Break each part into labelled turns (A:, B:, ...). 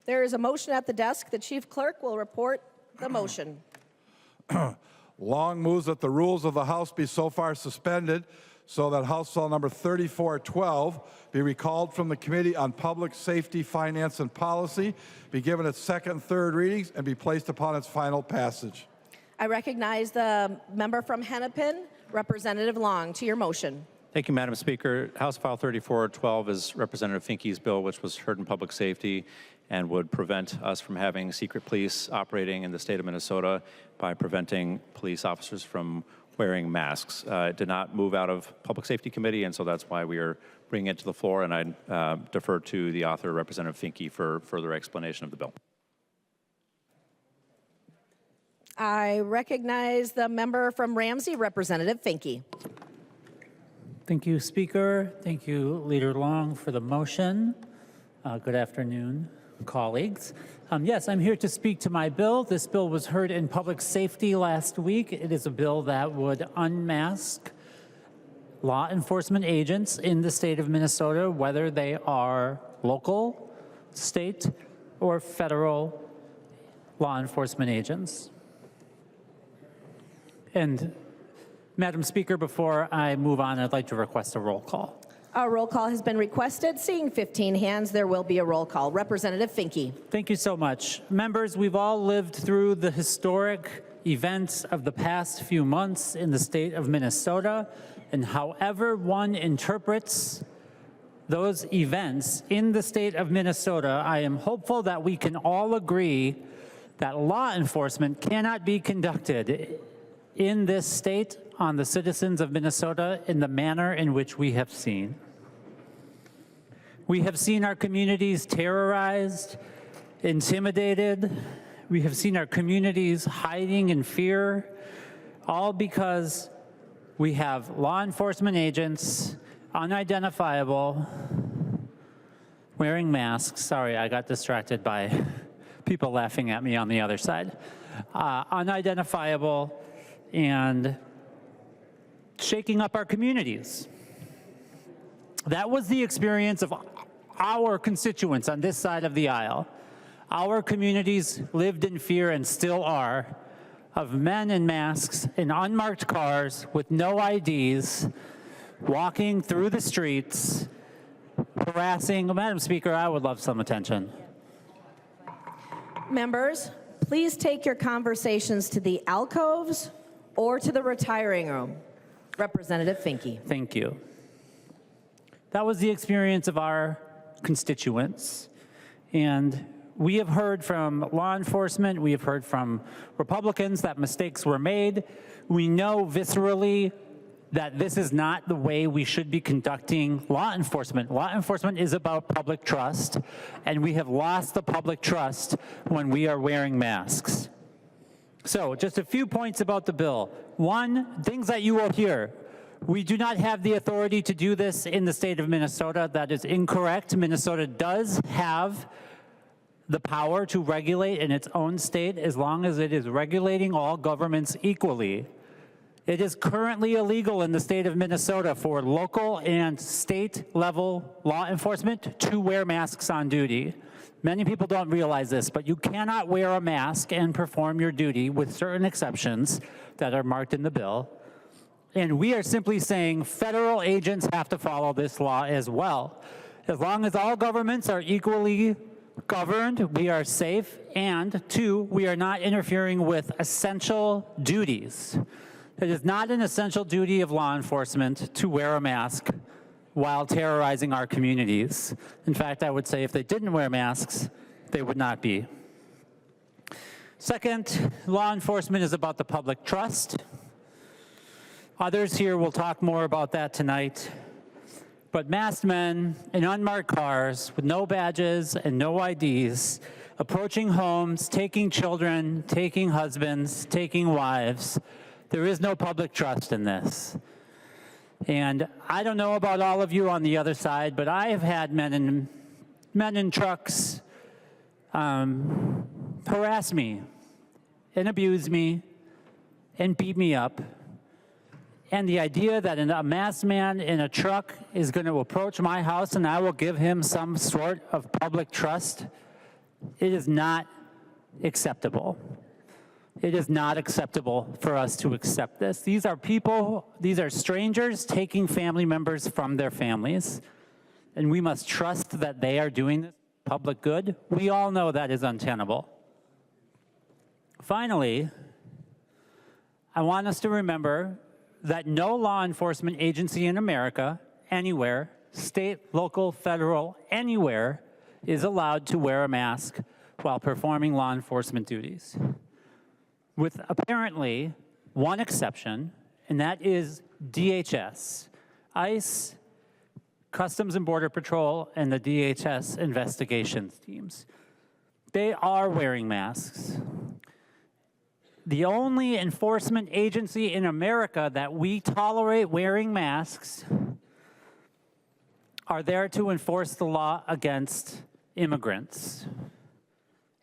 A: There is a motion at the desk. The Chief Clerk will report the motion.
B: Long moves that the rules of the House be so far suspended so that House Bill number 3412 be recalled from the Committee on Public Safety, Finance, and Policy, be given its second and third readings, and be placed upon its final passage.
A: I recognize the member from Hennepin, Representative Long, to your motion.
C: Thank you, Madam Speaker. House File 3412 is Representative Finke's bill, which was heard in public safety and would prevent us from having secret police operating in the state of Minnesota by preventing police officers from wearing masks. It did not move out of Public Safety Committee, and so that's why we are bringing it to the floor, and I defer to the author, Representative Finke, for further explanation of the bill.
A: I recognize the member from Ramsey, Representative Finke.
D: Thank you, Speaker. Thank you, Leader Long, for the motion. Good afternoon, colleagues. Yes, I'm here to speak to my bill. This bill was heard in public safety last week. It is a bill that would unmask law enforcement agents in the state of Minnesota, whether they are local, state, or federal law enforcement agents. And Madam Speaker, before I move on, I'd like to request a roll call.
A: A roll call has been requested. Seeing 15 hands, there will be a roll call. Representative Finke.
D: Thank you so much. Members, we've all lived through the historic events of the past few months in the state of Minnesota, and however one interprets those events in the state of Minnesota, I am hopeful that we can all agree that law enforcement cannot be conducted in this state on the citizens of Minnesota in the manner in which we have seen. We have seen our communities terrorized, intimidated. We have seen our communities hiding in fear, all because we have law enforcement agents, unidentifiable, wearing masks. Sorry, I got distracted by people laughing at me on the other side. Unidentifiable and shaking up our communities. That was the experience of our constituents on this side of the aisle. Our communities lived in fear and still are of men in masks in unmarked cars with no IDs, walking through the streets, harassing. Madam Speaker, I would love some attention.
A: Members, please take your conversations to the alcoves or to the retiring room. Representative Finke.
D: Thank you. That was the experience of our constituents. And we have heard from law enforcement, we have heard from Republicans that mistakes were made. We know viscerally that this is not the way we should be conducting law enforcement. Law enforcement is about public trust, and we have lost the public trust when we are wearing masks. So just a few points about the bill. One, things that you will hear. We do not have the authority to do this in the state of Minnesota. That is incorrect. Minnesota does have the power to regulate in its own state as long as it is regulating all governments equally. It is currently illegal in the state of Minnesota for local and state level law enforcement to wear masks on duty. Many people don't realize this, but you cannot wear a mask and perform your duty with certain exceptions that are marked in the bill. And we are simply saying federal agents have to follow this law as well. As long as all governments are equally governed, we are safe, and two, we are not interfering with essential duties. It is not an essential duty of law enforcement to wear a mask while terrorizing our communities. In fact, I would say if they didn't wear masks, they would not be. Second, law enforcement is about the public trust. Others here will talk more about that tonight. But masked men in unmarked cars with no badges and no IDs, approaching homes, taking children, taking husbands, taking wives, there is no public trust in this. And I don't know about all of you on the other side, but I have had men in trucks harass me and abuse me and beat me up. And the idea that a masked man in a truck is going to approach my house and I will give him some sort of public trust, It is not acceptable. It is not acceptable for us to accept this. These are people, these are strangers taking family members from their families, and we must trust that they are doing this for public good. We all know that is untenable. Finally, I want us to remember that no law enforcement agency in America, anywhere, state, local, federal, anywhere, is allowed to wear a mask while performing law enforcement duties, with apparently one exception, and that is DHS, ICE, Customs and Border Patrol, and the DHS investigations teams. They are wearing masks. The only enforcement agency in America that we tolerate wearing masks are there to enforce the law against immigrants.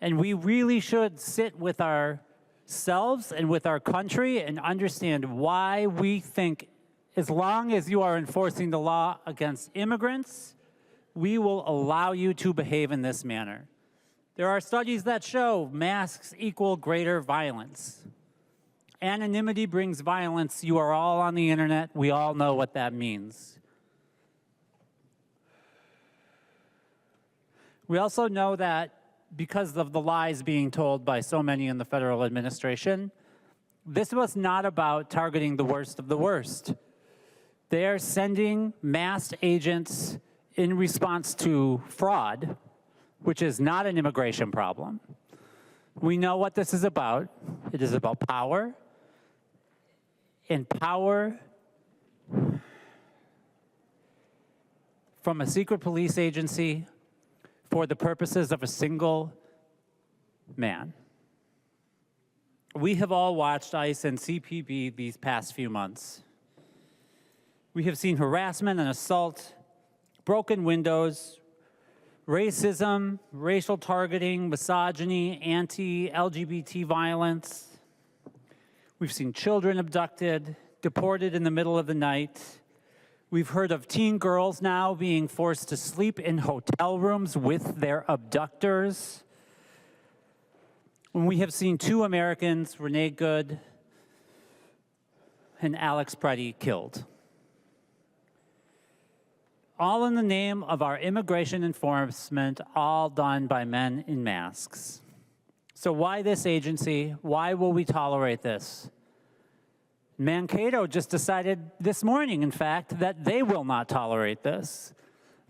D: And we really should sit with ourselves and with our country and understand why we think as long as you are enforcing the law against immigrants, we will allow you to behave in this manner. There are studies that show masks equal greater violence. Anonymity brings violence. You are all on the internet. We all know what that means. We also know that because of the lies being told by so many in the federal administration, this was not about targeting the worst of the worst. They are sending masked agents in response to fraud, which is not an immigration problem. We know what this is about. It is about power, and power from a secret police agency for the purposes of a single man. We have all watched ICE and CPB these past few months. We have seen harassment and assault, broken windows, racism, racial targeting, misogyny, anti-LGBT violence. We've seen children abducted, deported in the middle of the night. We've heard of teen girls now being forced to sleep in hotel rooms with their abductors. And we have seen 2 Americans, Renee Good and Alex Preddy, killed. All in the name of our immigration enforcement, all done by men in masks. So why this agency? Why will we tolerate this? Mankato just decided this morning, in fact, that they will not tolerate this.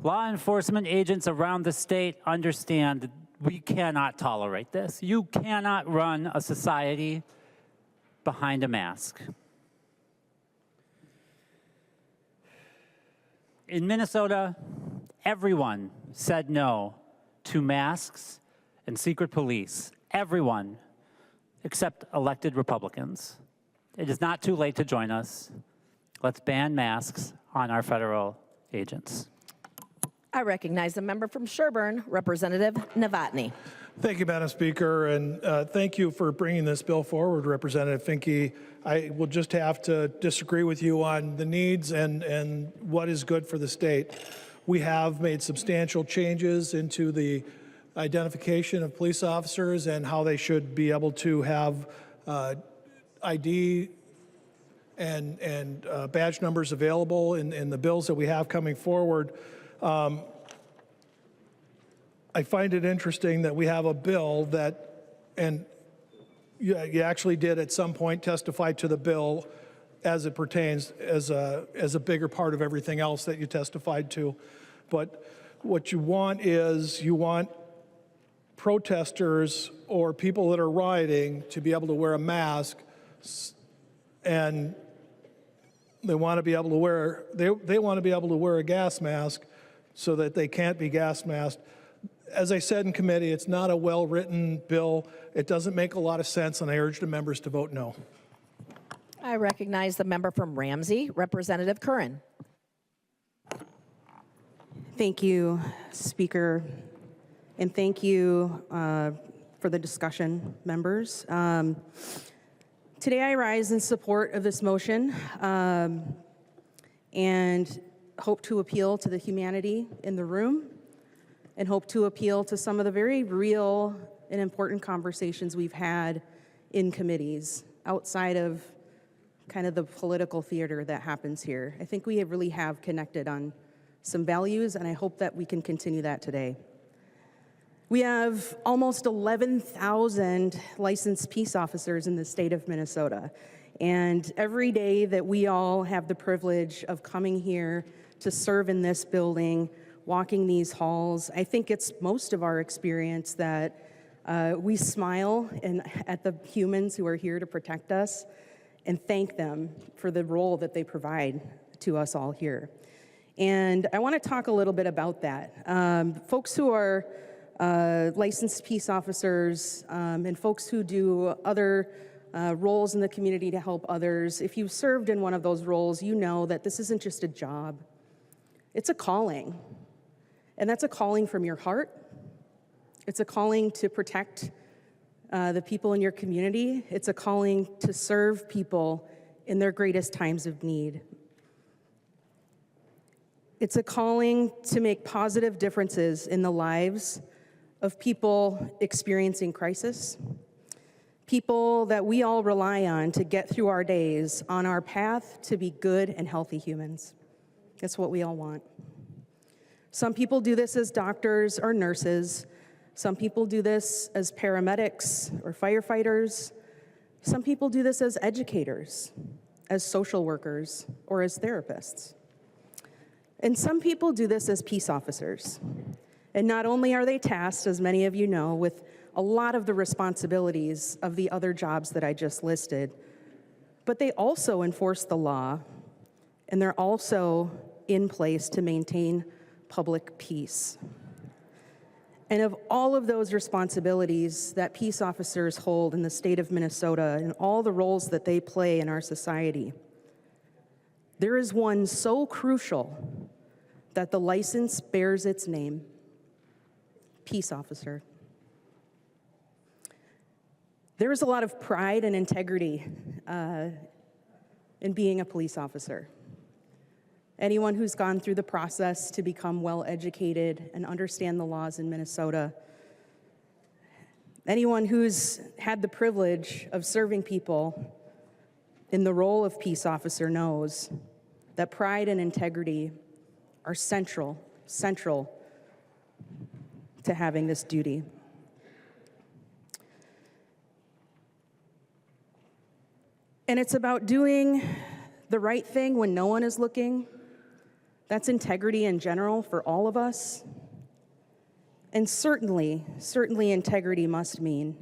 D: Law enforcement agents around the state understand we cannot tolerate this. You cannot run a society behind a mask. In Minnesota, everyone said no to masks and secret police. Everyone, except elected Republicans. It is not too late to join us. Let's ban masks on our federal agents.
A: I recognize the member from Sherburne, Representative Novotny.
E: Thank you, Madam Speaker, and thank you for bringing this bill forward, Representative Finke. I will just have to disagree with you on the needs and what is good for the state. We have made substantial changes into the identification of police officers and how they should be able to have ID and badge numbers available in the bills that we have coming forward. I find it interesting that we have a bill that, and you actually did at some point testify to the bill as it pertains as a bigger part of everything else that you testified to. But what you want is you want protesters or people that are rioting to be able to wear a mask, and they want to be able to wear a gas mask so that they can't be gas masked. As I said in committee, it's not a well-written bill. It doesn't make a lot of sense, and I urge the members to vote no.
A: I recognize the member from Ramsey, Representative Curran.
F: Thank you, Speaker, and thank you for the discussion, members. Today I rise in support of this motion and hope to appeal to the humanity in the room and hope to appeal to some of the very real and important conversations we've had in committees outside of kind of the political theater that happens here. I think we really have connected on some values, and I hope that we can continue that today. We have almost 11,000 licensed peace officers in the state of Minnesota. And every day that we all have the privilege of coming here to serve in this building, walking these halls, I think it's most of our experience that we smile at the humans who are here to protect us and thank them for the role that they provide to us all here. And I want to talk a little bit about that. Folks who are licensed peace officers and folks who do other roles in the community to help others, if you've served in one of those roles, you know that this isn't just a job. It's a calling. And that's a calling from your heart. It's a calling to protect the people in your community. It's a calling to serve people in their greatest times of need. It's a calling to make positive differences in the lives of people experiencing crisis, people that we all rely on to get through our days on our path to be good and healthy humans. That's what we all want. Some people do this as doctors or nurses. Some people do this as paramedics or firefighters. Some people do this as educators, as social workers, or as therapists. And some people do this as peace officers. And not only are they tasked, as many of you know, with a lot of the responsibilities of the other jobs that I just listed, but they also enforce the law, and they're also in place to maintain public peace. And of all of those responsibilities that peace officers hold in the state of Minnesota and all the roles that they play in our society, there is one so crucial that the license bears its name: peace officer. There is a lot of pride and integrity in being a police officer. Anyone who's gone through the process to become well-educated and understand the laws in Minnesota, anyone who's had the privilege of serving people in the role of peace officer knows that pride and integrity are central to having this duty. And it's about doing the right thing when no one is looking. That's integrity in general for all of us. And certainly integrity must mean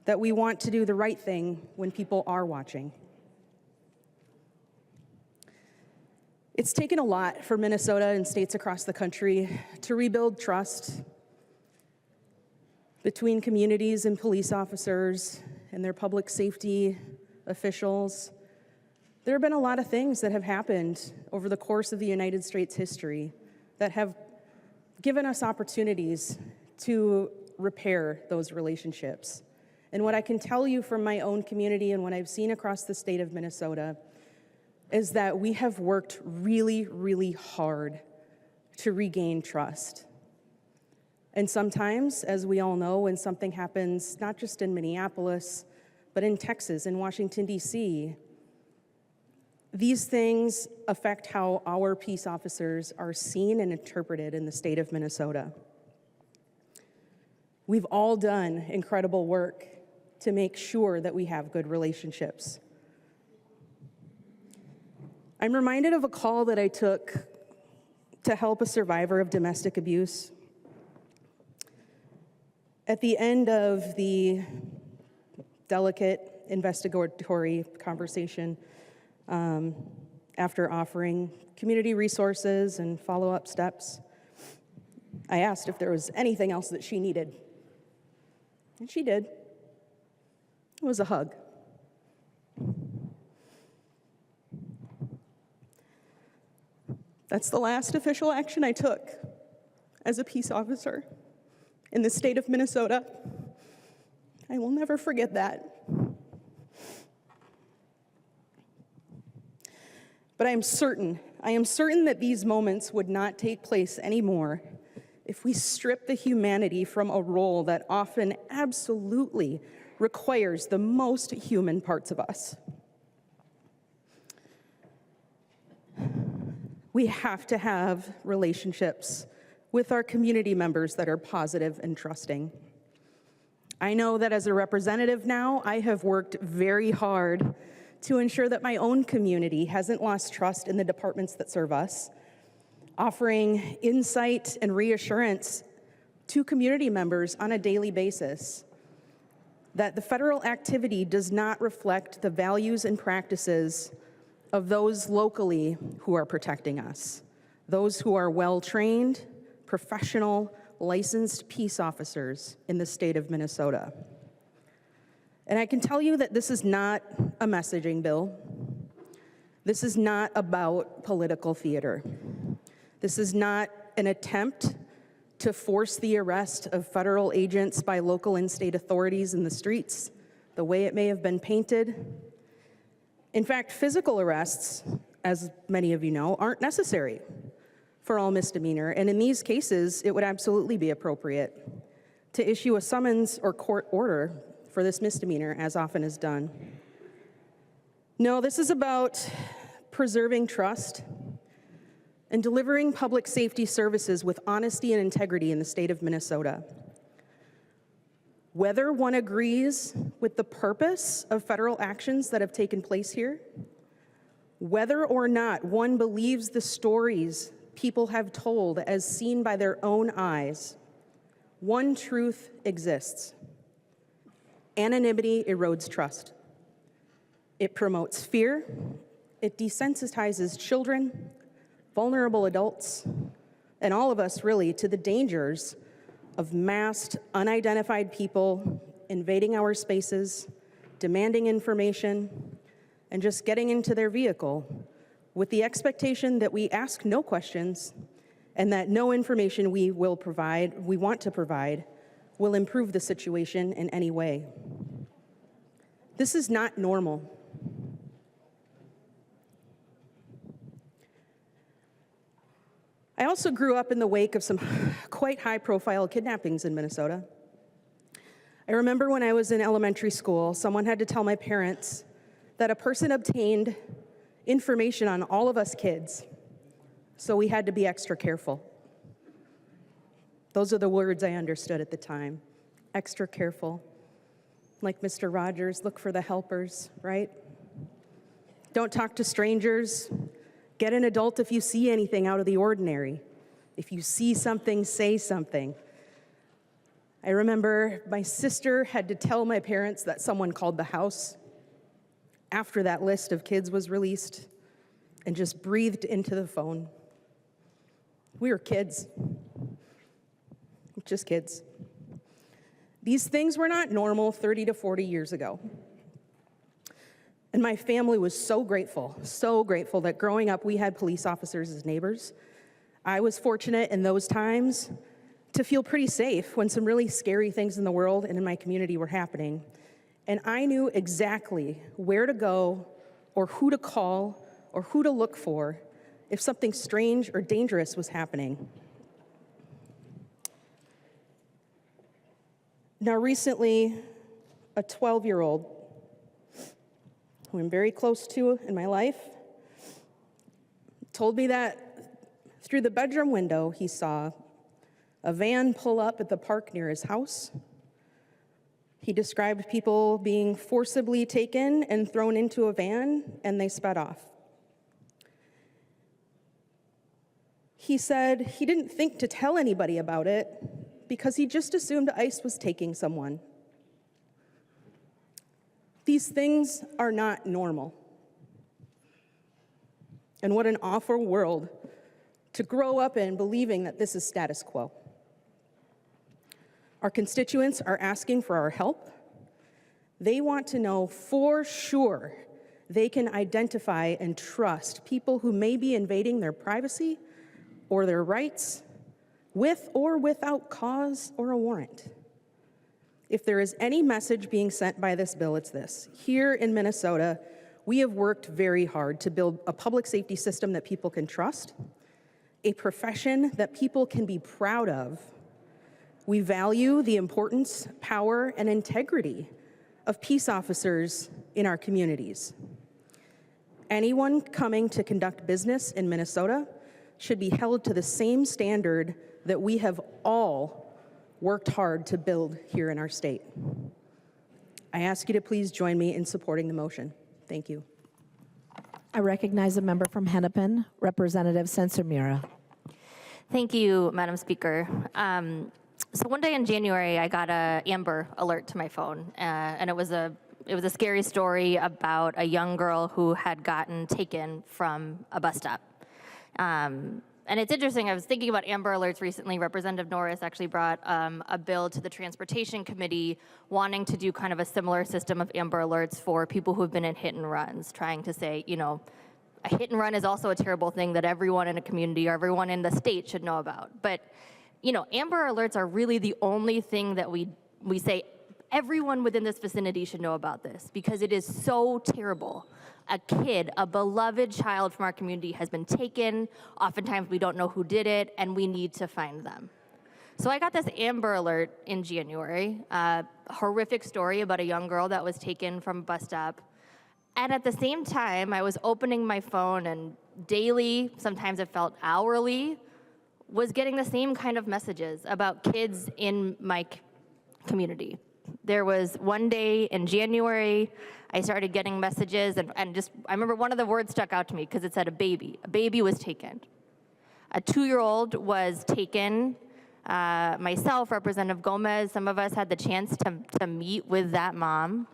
F: that we want to do the right thing when people are watching. It's taken a lot for Minnesota and states across the country to rebuild trust between communities and police officers and their public safety officials. There have been a lot of things that have happened over the course of the United States history that have given us opportunities to repair those relationships. And what I can tell you from my own community and what I've seen across the state of Minnesota is that we have worked really, really hard to regain trust. And sometimes, as we all know, when something happens, not just in Minneapolis, but in Texas, in Washington, D.C., these things affect how our peace officers are seen and interpreted in the state of Minnesota. We've all done incredible work to make sure that we have good relationships. I'm reminded of a call that I took to help a survivor of domestic abuse. At the end of the delicate investigatory conversation, after offering community resources and follow-up steps, I asked if there was anything else that she needed. And she did. It was a hug. That's the last official action I took as a peace officer in the state of Minnesota. I will never forget that. But I am certain that these moments would not take place anymore if we strip the humanity from a role that often absolutely requires the most human parts of us. We have to have relationships with our community members that are positive and trusting. I know that as a representative now, I have worked very hard to ensure that my own community hasn't lost trust in the departments that serve us, offering insight and reassurance to community members on a daily basis that the federal activity does not reflect the values and practices of those locally who are protecting us, those who are well-trained, professional, licensed peace officers in the state of Minnesota. And I can tell you that this is not a messaging bill. This is not about political theater. This is not an attempt to force the arrest of federal agents by local and state authorities in the streets, the way it may have been painted. In fact, physical arrests, as many of you know, aren't necessary for all misdemeanor, and in these cases, it would absolutely be appropriate to issue a summons or court order for this misdemeanor, as often is done. No, this is about preserving trust and delivering public safety services with honesty and integrity in the state of Minnesota. Whether one agrees with the purpose of federal actions that have taken place here, whether or not one believes the stories people have told as seen by their own eyes, one truth exists. Anonymity erodes trust. It promotes fear. It desensitizes children, vulnerable adults, and all of us really to the dangers of masked, unidentified people invading our spaces, demanding information, and just getting into their vehicle with the expectation that we ask no questions and that no information we want to provide, will improve the situation in any way. This is not normal. I also grew up in the wake of some quite high-profile kidnappings in Minnesota. I remember when I was in elementary school, someone had to tell my parents that a person obtained information on all of us kids, so we had to be extra careful. Those are the words I understood at the time. Extra careful. Like Mr. Rogers, look for the helpers, right? Don't talk to strangers. Get an adult if you see anything out of the ordinary. If you see something, say something. I remember my sister had to tell my parents that someone called the house after that list of kids was released and just breathed into the phone. We were kids. Just kids. These things were not normal 30 to 40 years ago. And my family was so grateful that growing up we had police officers as neighbors. I was fortunate in those times to feel pretty safe when some really scary things in the world and in my community were happening. And I knew exactly where to go or who to call or who to look for if something strange or dangerous was happening. Now recently, a 12-year-old who I'm very close to in my life told me that through the bedroom window he saw a van pull up at the park near his house. He described people being forcibly taken and thrown into a van, and they sped off. He said he didn't think to tell anybody about it because he just assumed ICE was taking someone. These things are not normal. And what an awful world to grow up in believing that this is status quo. Our constituents are asking for our help. They want to know for sure they can identify and trust people who may be invading their privacy or their rights with or without cause or a warrant. If there is any message being sent by this bill, it's this. Here in Minnesota, we have worked very hard to build a public safety system that people can trust, a profession that people can be proud of. We value the importance, power, and integrity of peace officers in our communities. Anyone coming to conduct business in Minnesota should be held to the same standard that we have all worked hard to build here in our state. I ask you to please join me in supporting the motion. Thank you.
A: I recognize a member from Hennepin, Representative Sencer-Mura.
G: Thank you, Madam Speaker. So one day in January, I got an Amber Alert to my phone, and it was a scary story about a young girl who had gotten taken from a bus stop. And it's interesting, I was thinking about Amber Alerts recently. Representative Norris actually brought a bill to the Transportation Committee wanting to do kind of a similar system of Amber Alerts for people who have been in hit and runs, trying to say, you know, a hit and run is also a terrible thing that everyone in a community or everyone in the state should know about. But, you know, Amber Alerts are really the only thing that we say everyone within this vicinity should know about this, because it is so terrible. A kid, a beloved child from our community has been taken. Oftentimes we don't know who did it, and we need to find them. So I got this Amber Alert in January, a horrific story about a young girl that was taken from a bus stop. And at the same time, I was opening my phone, and daily, sometimes it felt hourly, was getting the same kind of messages about kids in my community. There was one day in January, I started getting messages, and just, I remember one of the words stuck out to me because it said a baby. A baby was taken. A 2-year-old was taken. Myself, Representative Gomez, some of us had the chance to meet with that mom.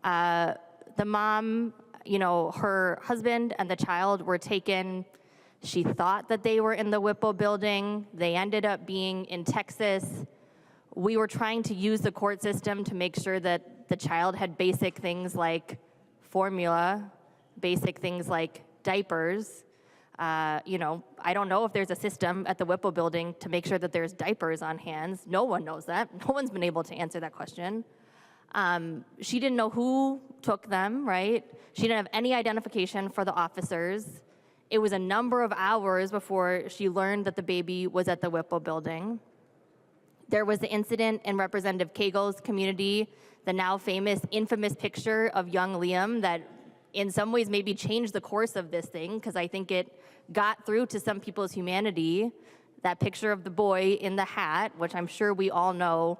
G: The mom, you know, her husband and the child were taken. She thought that they were in the Whipple building. They ended up being in Texas. We were trying to use the court system to make sure that the child had basic things like formula, basic things like diapers. You know, I don't know if there's a system at the Whipple building to make sure that there's diapers on hands. No one knows that. No one's been able to answer that question. She didn't know who took them, right? She didn't have any identification for the officers. It was a number of hours before she learned that the baby was at the Whipple building. There was the incident in Representative Cagle's community, the now famous, infamous picture of young Liam that in some ways maybe changed the course of this thing, because I think it got through to some people's humanity. That picture of the boy in the hat, which I'm sure we all know,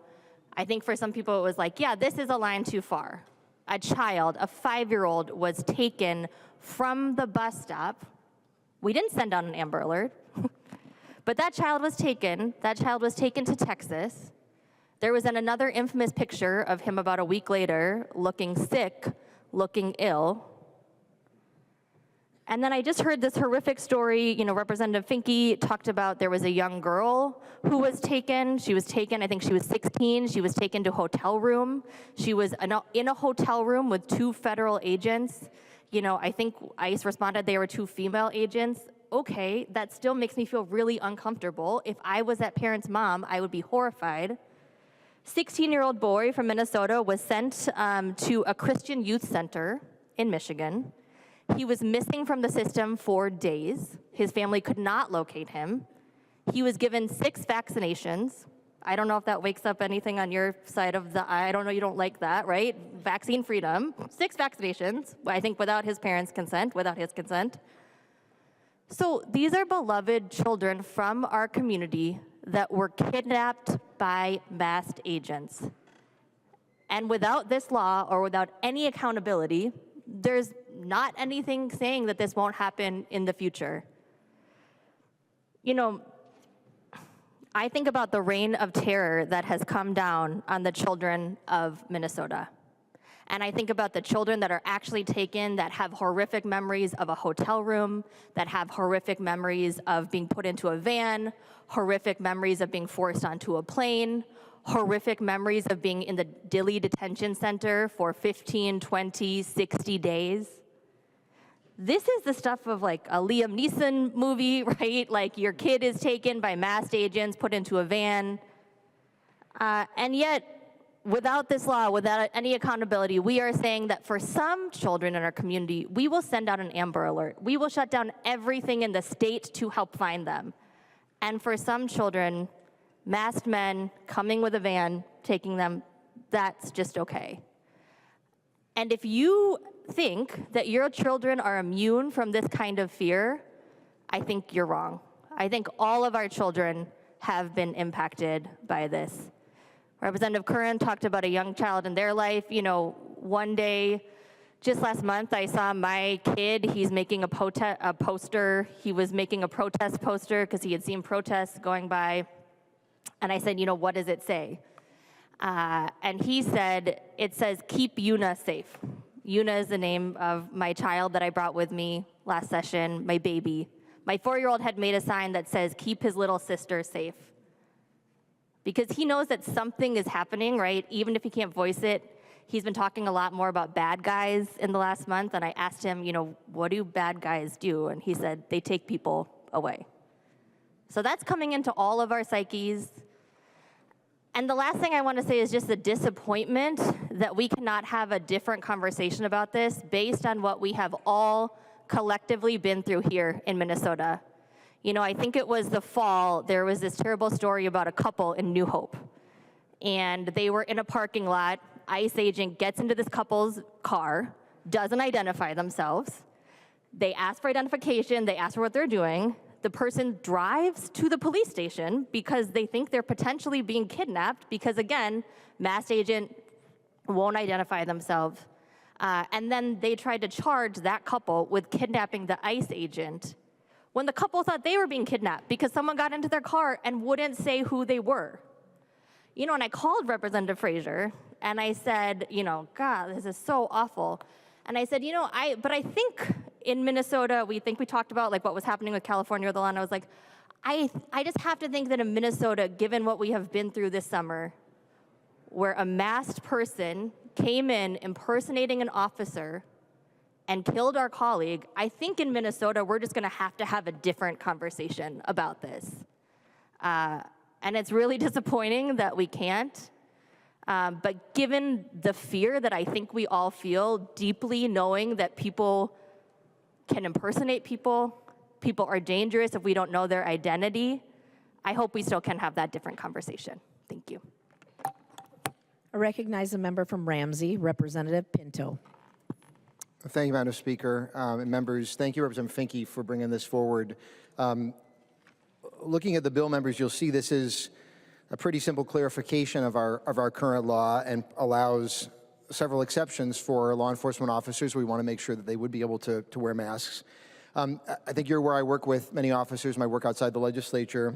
G: I think for some people it was like, yeah, this is a line too far. A child, a 5-year-old, was taken from the bus stop. We didn't send out an Amber Alert. But that child was taken. That child was taken to Texas. There was then another infamous picture of him about a week later, looking sick, looking ill. And then I just heard this horrific story. You know, Representative Finke talked about there was a young girl who was taken. She was taken, I think she was 16. She was taken to a hotel room. She was in a hotel room with 2 federal agents. You know, I think ICE responded they were 2 female agents. Okay, that still makes me feel really uncomfortable. If I was that parent's mom, I would be horrified. 16-year-old boy from Minnesota was sent to a Christian youth center in Michigan. He was missing from the system for days. His family could not locate him. He was given 6 vaccinations. I don't know if that wakes up anything on your side of the, I don't know, you don't like that, right? Vaccine freedom, 6 vaccinations, I think without his parents' consent, without his consent. So these are beloved children from our community that were kidnapped by masked agents. And without this law or without any accountability, there's not anything saying that this won't happen in the future. You know, I think about the reign of terror that has come down on the children of Minnesota. And I think about the children that are actually taken that have horrific memories of a hotel room, that have horrific memories of being put into a van, horrific memories of being forced onto a plane, horrific memories of being in the Dilley Detention Center for 15, 20, 60 days. This is the stuff of like a Liam Neeson movie, right? Like your kid is taken by masked agents, put into a van. And yet, without this law, without any accountability, we are saying that for some children in our community, we will send out an Amber Alert. We will shut down everything in the state to help find them. And for some children, masked men coming with a van, taking them, that's just okay. And if you think that your children are immune from this kind of fear, I think you're wrong. I think all of our children have been impacted by this. Representative Curran talked about a young child in their life. You know, one day, just last month, I saw my kid, he's making a poster. He was making a protest poster because he had seen protests going by. And I said, you know, what does it say? And he said, it says, keep Yuna safe. Yuna is the name of my child that I brought with me last session, my baby. My 4-year-old had made a sign that says, keep his little sister safe. Because he knows that something is happening, right? Even if he can't voice it. He's been talking a lot more about bad guys in the last month, and I asked him, you know, what do bad guys do? And he said, they take people away. So that's coming into all of our psyches. And the last thing I want to say is just the disappointment that we cannot have a different conversation about this based on what we have all collectively been through here in Minnesota. You know, I think it was the fall, there was this terrible story about a couple in New Hope. And they were in a parking lot. ICE agent gets into this couple's car, doesn't identify themselves. They ask for identification, they ask for what they're doing. The person drives to the police station because they think they're potentially being kidnapped because, again, masked agent won't identify themselves. And then they tried to charge that couple with kidnapping the ICE agent when the couple thought they were being kidnapped because someone got into their car and wouldn't say who they were. You know, and I called Representative Frazier, and I said, you know, God, this is so awful. And I said, you know, I think in Minnesota, we talked about like what was happening with California with the law, and I was like, I just have to think that in Minnesota, given what we have been through this summer, where a masked person came in impersonating an officer and killed our colleague, I think in Minnesota, we're just gonna have to have a different conversation about this. And it's really disappointing that we can't. But given the fear that I think we all feel deeply knowing that people can impersonate people, people are dangerous if we don't know their identity, I hope we still can have that different conversation. Thank you.
A: I recognize the member from Ramsey, Representative Pinto.
H: Thank you, Madam Speaker. And members, thank you, Representative Finke, for bringing this forward. Looking at the bill, members, you'll see this is a pretty simple clarification of our current law and allows several exceptions for law enforcement officers. We want to make sure that they would be able to wear masks. I think you're where I work with many officers, and I work outside the legislature.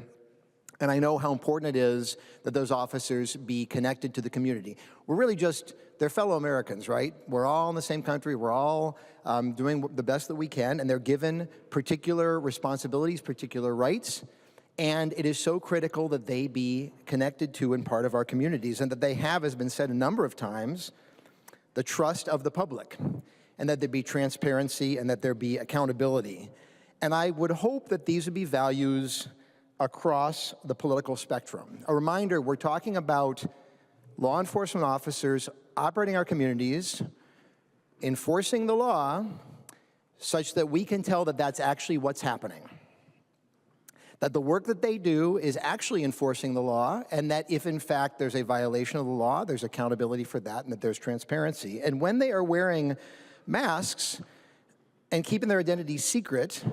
H: And I know how important it is that those officers be connected to the community. We're really just, they're fellow Americans, right? We're all in the same country. We're all doing the best that we can, and they're given particular responsibilities, particular rights. And it is so critical that they be connected to and part of our communities, and that they have, as been said a number of times, the trust of the public, and that there be transparency and that there be accountability. And I would hope that these would be values across the political spectrum. A reminder, we're talking about law enforcement officers operating our communities, enforcing the law such that we can tell that that's actually what's happening. That the work that they do is actually enforcing the law, and that if in fact there's a violation of the law, there's accountability for that, and that there's transparency. And when they are wearing masks and keeping their identities secret,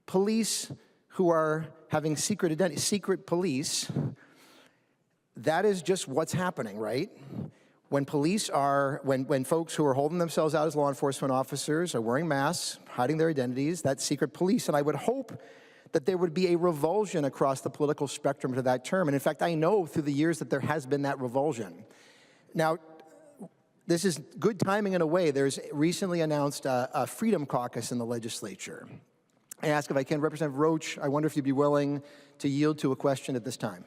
H: police who are having secret identity, secret police, that is just what's happening, right? When police are, when folks who are holding themselves out as law enforcement officers are wearing masks, hiding their identities, that's secret police. And I would hope that there would be a revulsion across the political spectrum to that term. And in fact, I know through the years that there has been that revulsion. Now, this is good timing in a way. There's recently announced a Freedom Caucus in the legislature. I ask if I can, Representative Roach, I wonder if you'd be willing to yield to a question at this time.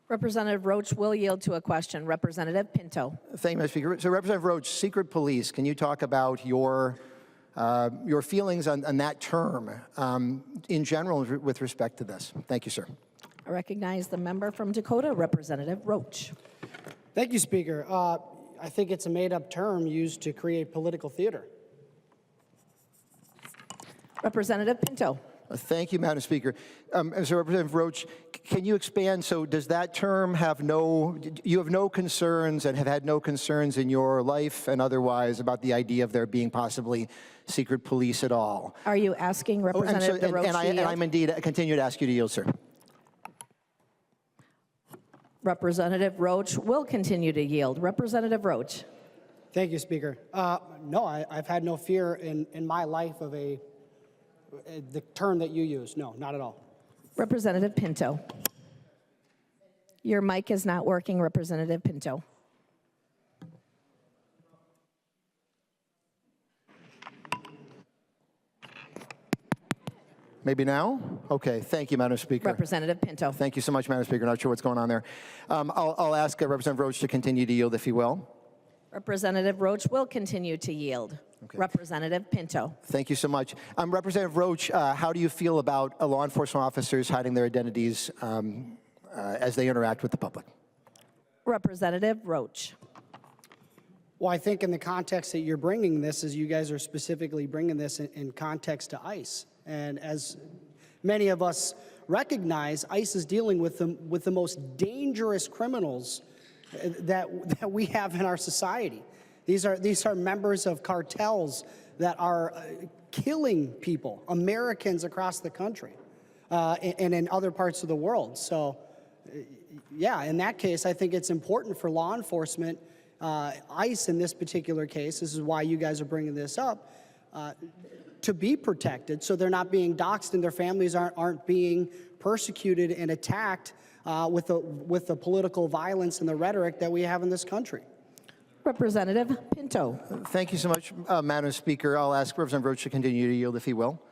A: Representative Roach will yield to a question. Representative Pinto.
H: Thank you, Mr. Speaker. So Representative Roach, secret police, can you talk about your feelings on that term in general with respect to this? Thank you, sir.
A: I recognize the member from Dakota, Representative Roach.
I: Thank you, Speaker. I think it's a made-up term used to create political theater.
A: Representative Pinto.
H: Thank you, Madam Speaker. So Representative Roach, can you expand? So does that term have you have no concerns and have had no concerns in your life and otherwise about the idea of there being possibly secret police at all?
A: Are you asking Representative DeRoche to yield?
H: And I'm indeed continue to ask you to yield, sir.
A: Representative Roach will continue to yield. Representative Roach.
I: Thank you, Speaker. No, I've had no fear in my life of the term that you use. No, not at all.
A: Representative Pinto. Your mic is not working, Representative Pinto.
H: Maybe now? Okay, thank you, Madam Speaker.
A: Representative Pinto.
H: Thank you so much, Madam Speaker. Not sure what's going on there. I'll ask Representative Roach to continue to yield, if he will.
A: Representative Roach will continue to yield.
H: Okay.
A: Representative Pinto.
H: Thank you so much. Representative Roach, how do you feel about law enforcement officers hiding their identities as they interact with the public?
A: Representative Roach.
I: Well, I think in the context that you're bringing this is you guys are specifically bringing this in context to ICE. And as many of us recognize, ICE is dealing with the most dangerous criminals that we have in our society. These are members of cartels that are killing people, Americans across the country, and in other parts of the world. So, yeah, in that case, I think it's important for law enforcement, ICE in this particular case, this is why you guys are bringing this up, to be protected so they're not being doxxed and their families aren't being persecuted and attacked with the political violence and the rhetoric that we have in this country.
A: Representative Pinto.
H: Thank you so much, Madam Speaker. I'll ask Representative Roach to continue to yield, if he will.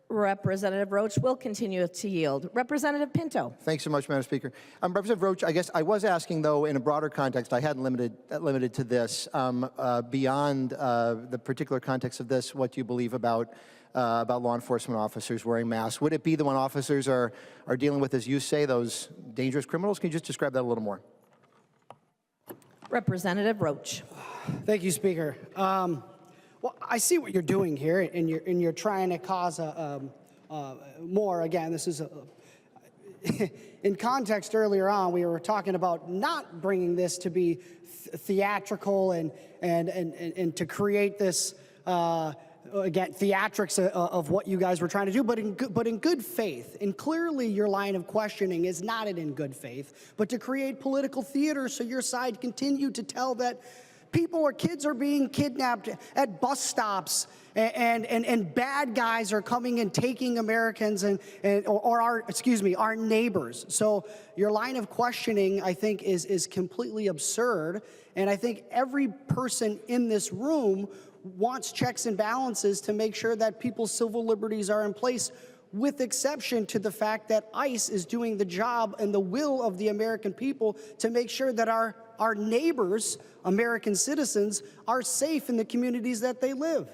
A: Representative Roach will continue to yield. Representative Pinto.
H: Thanks so much, Madam Speaker. Representative Roach, I guess I was asking, though, in a broader context, I hadn't limited to this, beyond the particular context of this, what do you believe about law enforcement officers wearing masks? Would it be the when officers are dealing with, as you say, those dangerous criminals? Can you just describe that a little more?
A: Representative Roach.
I: Thank you, Speaker. Well, I see what you're doing here, and you're trying to cause more. Again, this is in context. Earlier on, we were talking about not bringing this to be theatrical and to create this again theatrics of what you guys were trying to do, but in good faith. And clearly, your line of questioning is not in good faith, but to create political theater, so your side continue to tell that people or kids are being kidnapped at bus stops, and bad guys are coming and taking Americans or our neighbors. So your line of questioning, I think, is completely absurd. And I think every person in this room wants checks and balances to make sure that people's civil liberties are in place, with exception to the fact that ICE is doing the job and the will of the American people to make sure that our neighbors, American citizens, are safe in the communities that they live.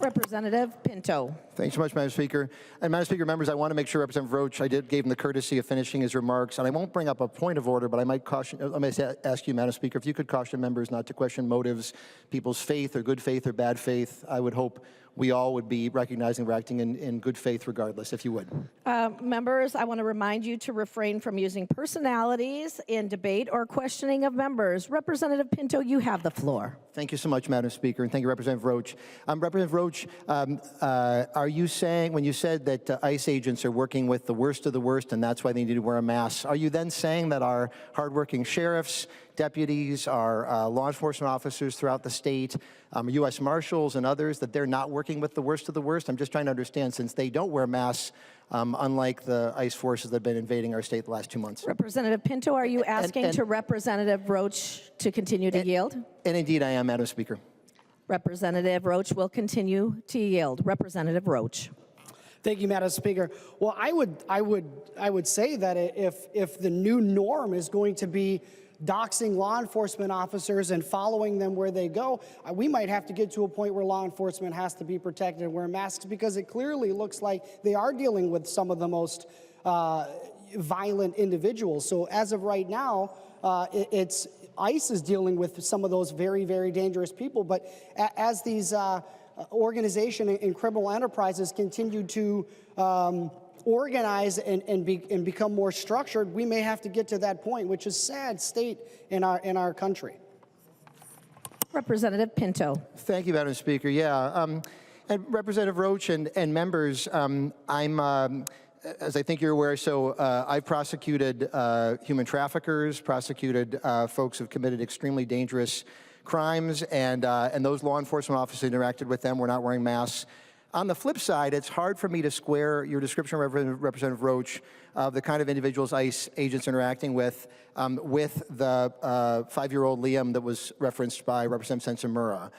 A: Representative Pinto.
H: Thanks so much, Madam Speaker. And Madam Speaker, members, I want to make sure Representative Roach, I gave him the courtesy of finishing his remarks, and I won't bring up a point of order, but I might ask you, Madam Speaker, if you could caution members not to question motives, people's faith or good faith or bad faith. I would hope we all would be recognizing we're acting in good faith regardless, if you would.
A: Members, I want to remind you to refrain from using personalities in debate or questioning of members. Representative Pinto, you have the floor.
H: Thank you so much, Madam Speaker, and thank you, Representative Roach. Representative Roach, are you saying, when you said that ICE agents are working with the worst of the worst and that's why they need to wear a mask, are you then saying that our hardworking sheriffs, deputies, our law enforcement officers throughout the state, U.S. Marshals and others, that they're not working with the worst of the worst? I'm just trying to understand, since they don't wear masks, unlike the ICE forces that have been invading our state the last 2 months.
A: Representative Pinto, are you asking to Representative Roach to continue to yield?
H: And indeed I am, Madam Speaker.
A: Representative Roach will continue to yield. Representative Roach.
I: Thank you, Madam Speaker. Well, I would say that if the new norm is going to be doxing law enforcement officers and following them where they go, we might have to get to a point where law enforcement has to be protected and wear masks, because it clearly looks like they are dealing with some of the most violent individuals. So as of right now, it's ICE is dealing with some of those very, very dangerous people. But as these organization and criminal enterprises continue to organize and become more structured, we may have to get to that point, which is a sad state in our country.
A: Representative Pinto.
H: Thank you, Madam Speaker. Yeah, and Representative Roach and members, as I think you're aware, I've prosecuted human traffickers, prosecuted folks who've committed extremely dangerous crimes, and those law enforcement officers interacted with them were not wearing masks. On the flip side, it's hard for me to square your description, Representative Roach, of the kind of individuals ICE agents interacting with the 5-year-old Liam that was referenced by Representative Sensimura,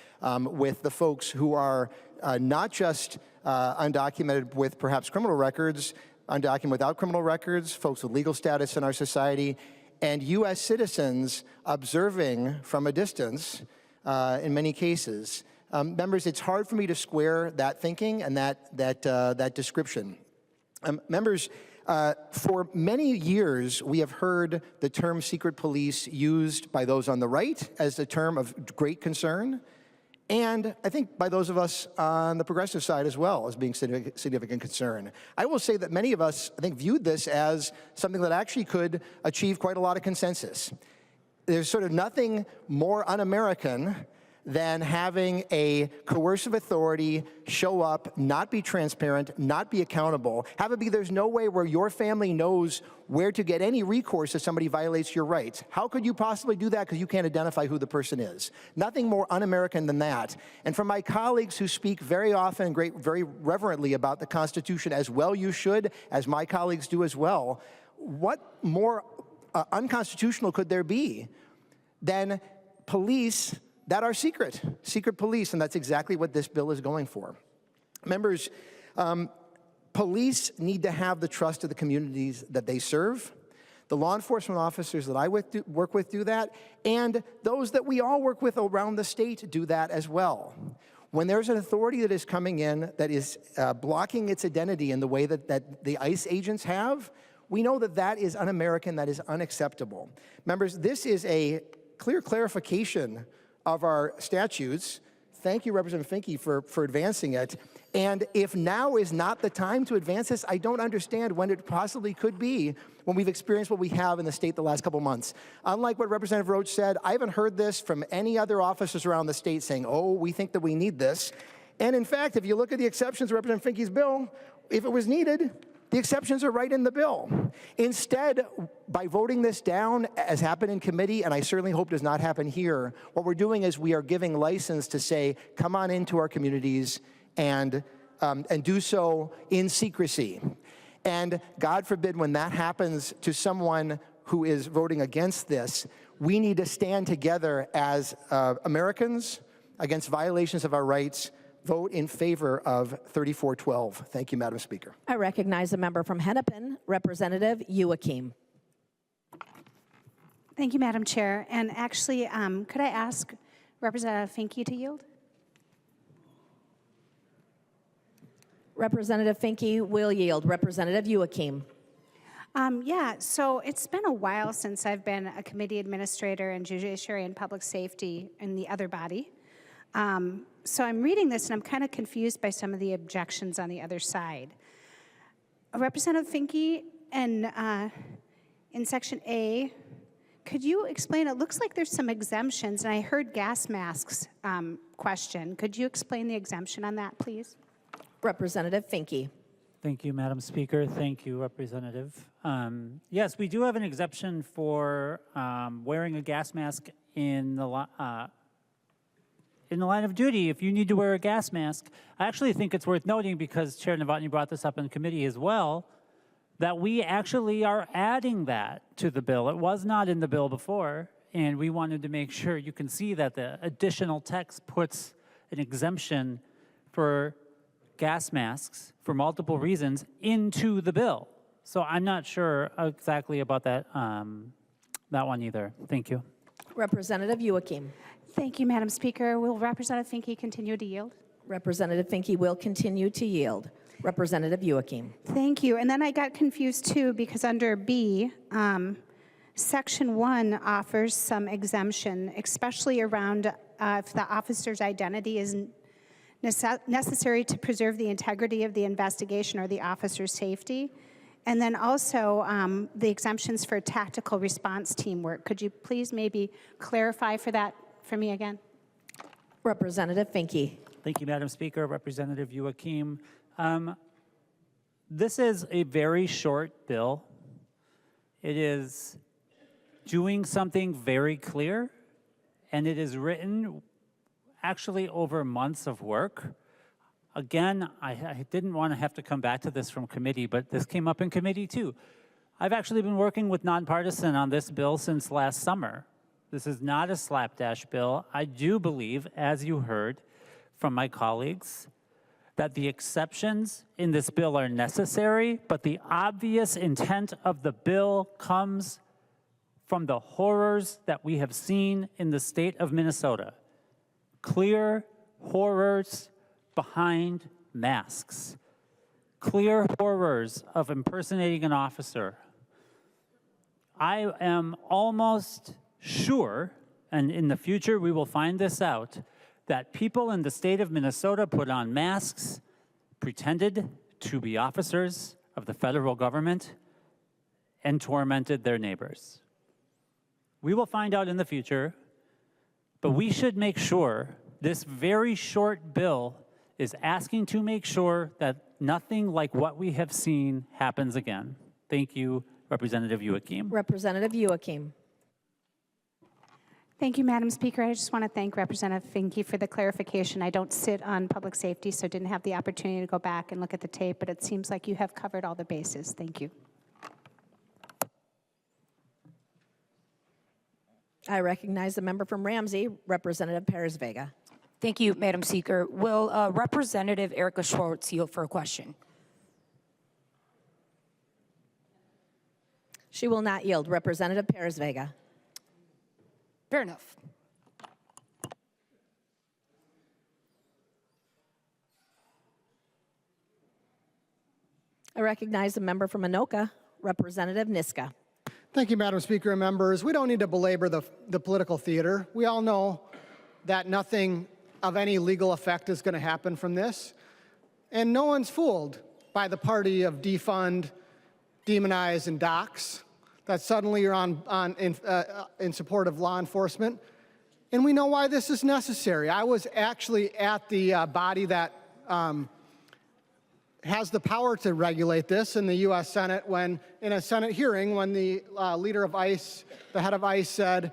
H: with the folks who are not just undocumented with perhaps criminal records, undocumented without criminal records, folks with legal status in our society, and U.S. citizens observing from a distance in many cases. Members, it's hard for me to square that thinking and that description. Members, for many years, we have heard the term secret police used by those on the right as a term of great concern, and I think by those of us on the progressive side as well as being significant concern. I will say that many of us, I think, viewed this as something that actually could achieve quite a lot of consensus. There's sort of nothing more un-American than having a coercive authority show up, not be transparent, not be accountable, have it be there's no way where your family knows where to get any recourse if somebody violates your rights. How could you possibly do that because you can't identify who the person is? Nothing more un-American than that. And for my colleagues who speak very often and very reverently about the Constitution, as well you should, as my colleagues do as well, what more unconstitutional could there be than police that are secret police, and that's exactly what this bill is going for. Members, police need to have the trust of the communities that they serve. The law enforcement officers that I work with do that, and those that we all work with around the state do that as well. When there's an authority that is coming in that is blocking its identity in the way that the ICE agents have, we know that that is un-American, that is unacceptable. Members, this is a clear clarification of our statutes. Thank you, Representative Finke, for advancing it. And if now is not the time to advance this, I don't understand when it possibly could be when we've experienced what we have in the state the last couple months. Unlike what Representative Roach said, I haven't heard this from any other officers around the state saying, oh, we think that we need this. And in fact, if you look at the exceptions of Representative Finke's bill, if it was needed, the exceptions are right in the bill. Instead, by voting this down, as happened in committee, and I certainly hope does not happen here, what we're doing is we are giving license to say, come on into our communities and do so in secrecy. And God forbid when that happens to someone who is voting against this, we need to stand together as Americans against violations of our rights. Vote in favor of 3412. Thank you, Madam Speaker.
A: I recognize the member from Hennepin, Representative Joachim.
J: Thank you, Madam Chair. And actually, could I ask Representative Finke to yield?
A: Representative Finke will yield. Representative Joachim.
J: Yeah, so it's been a while since I've been a committee administrator in Judiciary and Public Safety in the other body. So I'm reading this and I'm kind of confused by some of the objections on the other side. Representative Finke, in Section A, could you explain, it looks like there's some exemptions, and I heard gas masks question. Could you explain the exemption on that, please?
A: Representative Finke.
D: Thank you, Madam Speaker. Thank you, Representative. Yes, we do have an exception for wearing a gas mask in the line of duty. If you need to wear a gas mask, I actually think it's worth noting, because Chair Novotny brought this up in committee as well, that we actually are adding that to the bill. It was not in the bill before, and we wanted to make sure you can see that the additional text puts an exemption for gas masks for multiple reasons into the bill. So I'm not sure exactly about that, that one either. Thank you.
A: Representative Joachim.
J: Thank you, Madam Speaker. Will Representative Finke continue to yield?
A: Representative Finke will continue to yield. Representative Joachim.
J: Thank you. And then I got confused too, because under B, Section 1 offers some exemption, especially around if the officer's identity is necessary to preserve the integrity of the investigation or the officer's safety. And then also the exemptions for tactical response teamwork. Could you please maybe clarify for me again?
A: Representative Finke.
D: Thank you, Madam Speaker. Representative Joachim. This is a very short bill. It is doing something very clear, and it is written actually over months of work. Again, I didn't want to have to come back to this from committee, but this came up in committee too. I've actually been working with nonpartisan on this bill since last summer. This is not a slapdash bill. I do believe, as you heard from my colleagues, that the exceptions in this bill are necessary, but the obvious intent of the bill comes from the horrors that we have seen in the state of Minnesota. Clear horrors behind masks. Clear horrors of impersonating an officer. I am almost sure, and in the future we will find this out, that people in the state of Minnesota put on masks, pretended to be officers of the federal government, and tormented their neighbors. We will find out in the future, but we should make sure this very short bill is asking to make sure that nothing like what we have seen happens again. Thank you, Representative Joachim.
A: Representative Joachim.
J: Thank you, Madam Speaker. I just want to thank Representative Finke for the clarification. I don't sit on public safety, so didn't have the opportunity to go back and look at the tape, but it seems like you have covered all the bases. Thank you.
A: I recognize the member from Ramsey, Representative Perez-Vega.
K: Thank you, Madam Speaker. Will Representative Erica Schwartz yield for a question?
A: She will not yield. Representative Perez-Vega.
K: Fair enough.
A: I recognize the member from Anoka, Representative Niska.
L: Thank you, Madam Speaker and members. We don't need to belabor the political theater. We all know that nothing of any legal effect is going to happen from this. And no one's fooled by the party of defund, demonize, and dox, that suddenly you're in support of law enforcement. And we know why this is necessary. I was actually at the body that has the power to regulate this in the U.S. Senate when, in a Senate hearing, when the leader of ICE, the head of ICE said,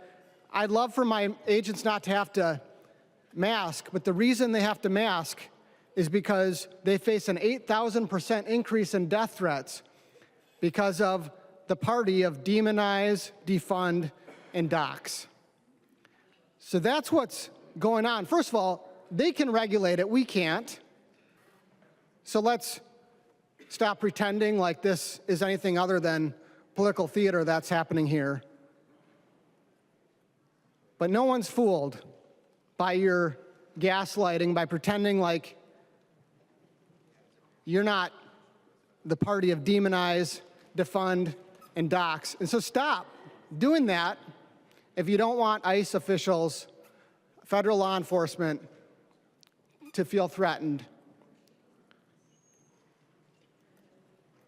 L: I'd love for my agents not to have to mask, but the reason they have to mask is because they face an 8,000% increase in death threats because of the party of demonize, defund, and dox. So that's what's going on. First of all, they can regulate it, we can't. So let's stop pretending like this is anything other than political theater that's happening here. But no one's fooled by your gaslighting, by pretending like you're not the party of demonize, defund, and dox. And so stop doing that if you don't want ICE officials, federal law enforcement, to feel threatened.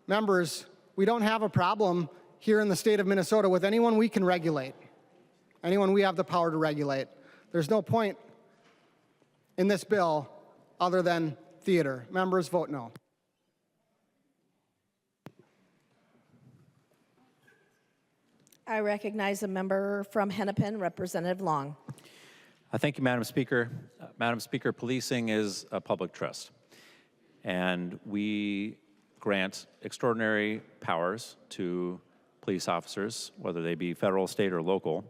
L: Members, we don't have a problem here in the state of Minnesota with anyone we can regulate, anyone we have the power to regulate. There's no point in this bill other than theater. Members, vote no.
A: I recognize the member from Hennepin, Representative Long.
C: Thank you, Madam Speaker. Madam Speaker, policing is a public trust, and we grant extraordinary powers to police officers, whether they be federal, state, or local,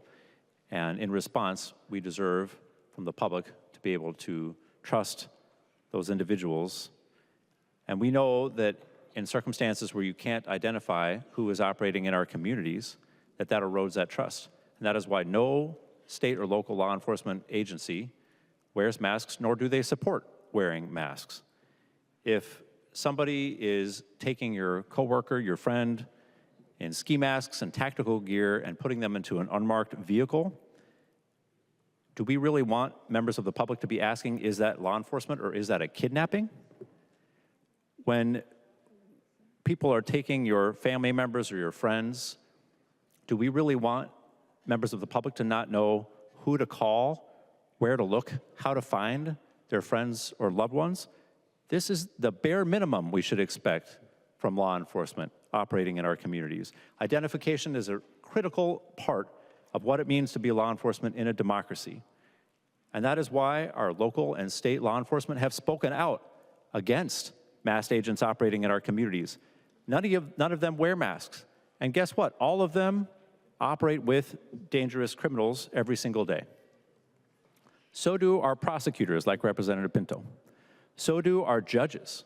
C: and in response, we deserve from the public to be able to trust those individuals. And we know that in circumstances where you can't identify who is operating in our communities, that erodes that trust. And that is why no state or local law enforcement agency wears masks, nor do they support wearing masks. If somebody is taking your coworker, your friend, in ski masks and tactical gear and putting them into an unmarked vehicle, Do we really want members of the public to be asking, is that law enforcement or is that a kidnapping? When people are taking your family members or your friends, do we really want members of the public to not know who to call, where to look, how to find their friends or loved ones? This is the bare minimum we should expect from law enforcement operating in our communities. Identification is a critical part of what it means to be law enforcement in a democracy. And that is why our local and state law enforcement have spoken out against masked agents operating in our communities. None of them wear masks. And guess what? All of them operate with dangerous criminals every single day. So do our prosecutors, like Representative Pinto. So do our judges.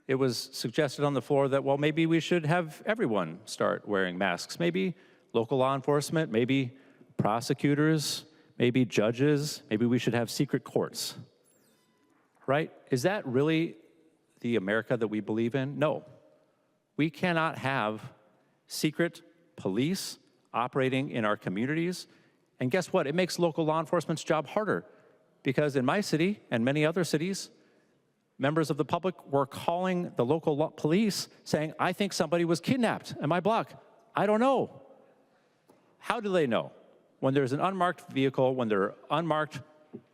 C: It was suggested on the floor that, well, maybe we should have everyone start wearing masks. Maybe local law enforcement, maybe prosecutors, maybe judges, maybe we should have secret courts, right? Is that really the America that we believe in? No. We cannot have secret police operating in our communities. And guess what? It makes local law enforcement's job harder, because in my city and many other cities, members of the public were calling the local police saying, I think somebody was kidnapped in my block. I don't know. How do they know? When there's an unmarked vehicle, when there are unmarked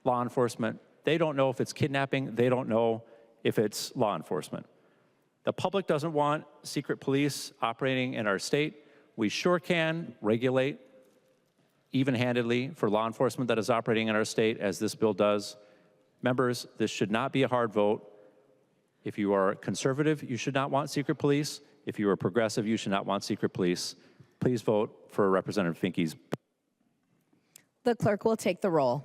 C: law enforcement, they don't know if it's kidnapping, they don't know if it's law enforcement. The public doesn't want secret police operating in our state. We sure can regulate even-handedly for law enforcement that is operating in our state, as this bill does. Members, this should not be a hard vote. If you are conservative, you should not want secret police. If you are progressive, you should not want secret police. Please vote for Representative Finke's.
A: The clerk will take the roll.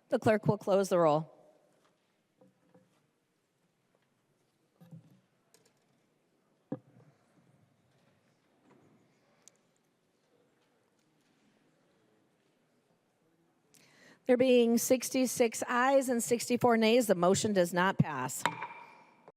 A: The clerk will close the roll. There being 66 ayes and 64 nays, the motion does not pass.